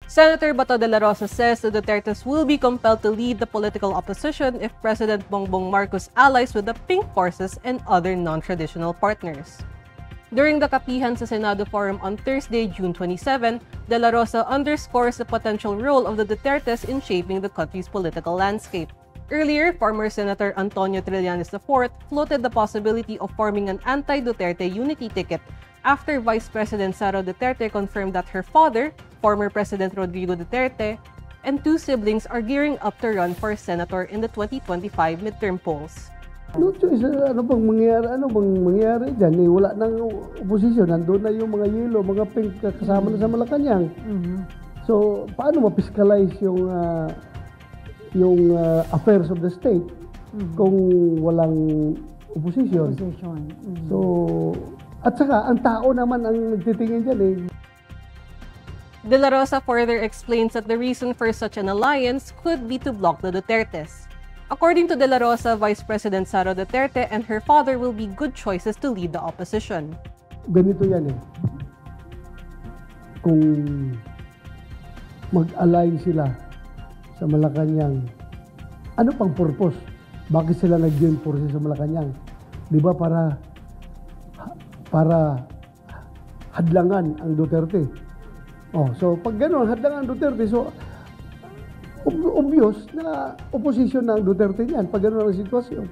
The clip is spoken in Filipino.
Senator Bato de la Rosa says the Dutertes will be compelled to lead the political opposition if President Bongbong Marcos allies with the Pink Forces and other non-traditional partners. During the Kapihan sa Senado Forum on Thursday, June 27, De La Rosa underscores the potential role of the Dutertes in shaping the country's political landscape. Earlier, former Senator Antonio Trillanes IV floated the possibility of forming an anti-Duterte unity ticket after Vice President Sara Duterte confirmed that her father, former President Rodrigo Duterte, and two siblings are gearing up to run for senator in the 2025 midterm polls. No choice, ano bang mangyayari dyan? Wala nang oposisyon, nandun na yung mga yellow, mga pink kasama na sa Malacanang. So, paano ma-fiscalize yung affairs of the state kung walang opposition? So, at saka, ang tao naman ang nagtitingin dyan eh. De La Rosa further explains that the reason for such an alliance could be to block the Dutertes. According to De La Rosa, Vice President Sara Duterte and her father will be good choices to lead the opposition. Ganito yan eh. Kung mag-align sila sa Malacanang, ano pang purpose? Bakit sila nag-join forces sa Malacanang? Di ba para hadlangan ang Duterte? Oh, so pag gano'n, hadlangan ang Duterte, so obvious na opposition ng Duterte niyan pag gano'n ang sitwasyon.